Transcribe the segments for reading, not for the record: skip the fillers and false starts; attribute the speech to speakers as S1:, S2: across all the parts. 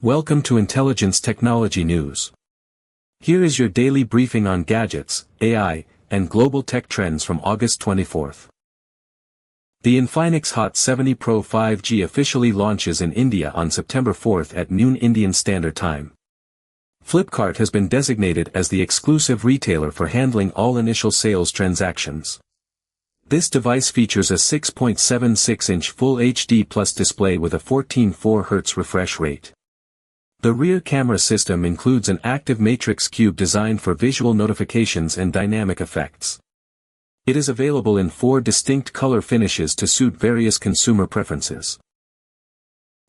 S1: Welcome to Intelligence Technology News. Here is your daily briefing on gadgets, AI, and global tech trends from August 24th. The Infinix Hot 70 Pro 5G officially launches in India on September 4th at noon Indian Standard Time. Flipkart has been designated as the exclusive retailer for handling all initial sales transactions. This device features a 6.76-inch Full HD Plus display with a 14.4 Hz refresh rate. The rear camera system includes an active matrix cube designed for visual notifications and dynamic effects. It is available in 4 distinct color finishes to suit various consumer preferences.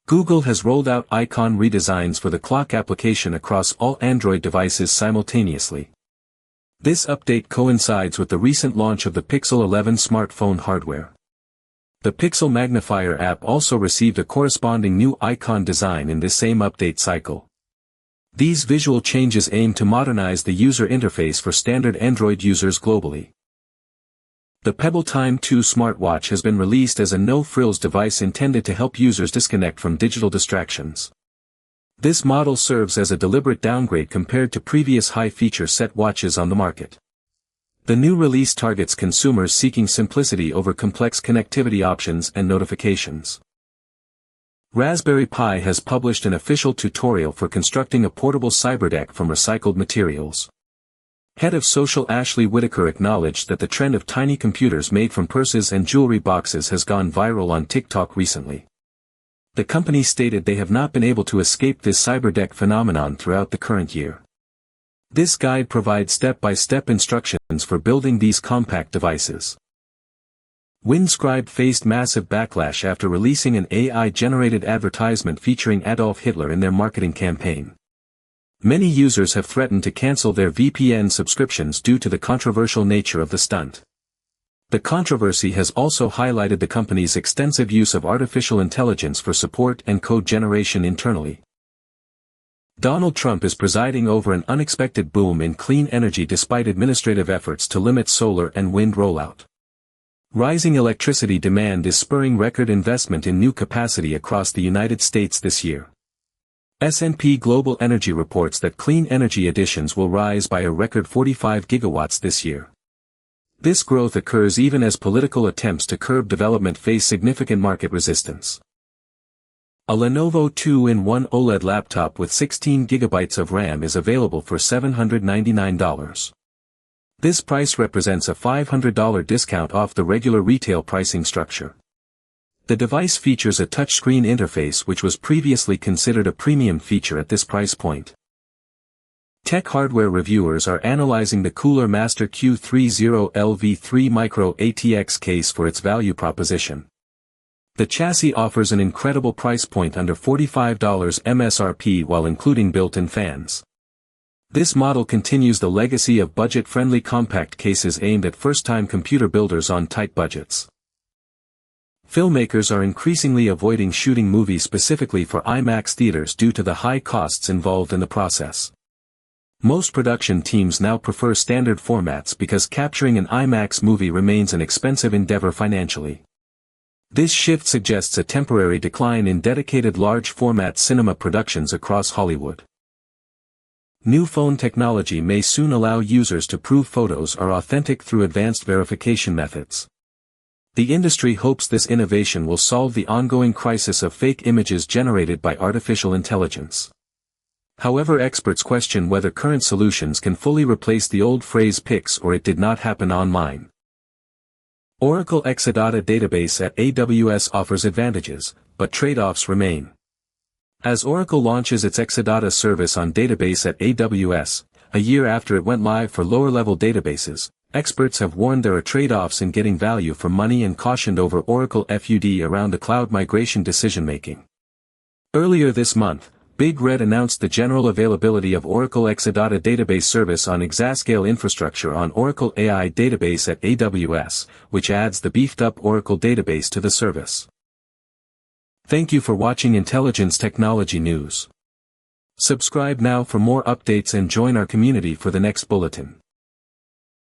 S1: Google has rolled out icon redesigns for the clock application across all Android devices simultaneously. This update coincides with the recent launch of the Pixel 11 smartphone hardware. The Pixel Magnifier app also received a corresponding new icon design in this same update cycle. These visual changes aim to modernize the user interface for standard Android users globally. The Pebble Time 2 smartwatch has been released as a no-frills device intended to help users disconnect from digital distractions. This model serves as a deliberate downgrade compared to previous high-feature set watches on the market. The new release targets consumers seeking simplicity over complex connectivity options and notifications. Raspberry Pi has published an official tutorial for constructing a portable Cyberdeck from recycled materials. Head of Social Ashley Whitaker acknowledged that the trend of tiny computers made from purses and jewelry boxes has gone viral on TikTok recently. The company stated they have not been able to escape this Cyberdeck phenomenon throughout the current year. This guide provides step-by-step instructions for building these compact devices. Windscribe faced massive backlash after releasing an AI-generated advertisement featuring Adolf Hitler in their marketing campaign. Many users have threatened to cancel their VPN subscriptions due to the controversial nature of the stunt. The controversy has also highlighted the company's extensive use of artificial intelligence for support and code generation internally. Donald Trump is presiding over an unexpected boom in clean energy despite administrative efforts to limit solar and wind rollout. Rising electricity demand is spurring record investment in new capacity across the United States this year. S&P Global Energy reports that clean energy additions will rise by a record 45 gigawatts this year. This growth occurs even as political attempts to curb development face significant market resistance. A Lenovo 2-in-1 OLED laptop with 16 GB of RAM is available for $799. This price represents a $500 discount off the regular retail pricing structure. The device features a touchscreen interface which was previously considered a premium feature at this price point. Tech hardware reviewers are analyzing the Cooler Master Q30LV3 Micro ATX case for its value proposition. The chassis offers an incredible price point under $45 MSRP while including built-in fans. This model continues the legacy of budget-friendly compact cases aimed at first-time computer builders on tight budgets. Filmmakers are increasingly avoiding shooting movies specifically for IMAX theaters due to the high costs involved in the process. Most production teams now prefer standard formats because capturing an IMAX movie remains an expensive endeavor financially. This shift suggests a temporary decline in dedicated large-format cinema productions across Hollywood. New phone technology may soon allow users to prove photos are authentic through advanced verification methods. The industry hopes this innovation will solve the ongoing crisis of fake images generated by artificial intelligence. However, experts question whether current solutions can fully replace the old phrase "pics" or "it did not happen online." Oracle Exadata Database at AWS offers advantages, but trade-offs remain. As Oracle launches its Exadata service on database at AWS, a year after it went live for lower-level databases, experts have warned there are trade-offs in getting value for money and cautioned over Oracle FUD around the cloud migration decision-making. Earlier this month, Big Red announced the general availability of Oracle Exadata Database Service on Exascale infrastructure on Oracle AI Database at AWS, which adds the beefed-up Oracle database to the service. Thank you for watching Intelligence Technology News. Subscribe now for more updates and join our community for the next bulletin.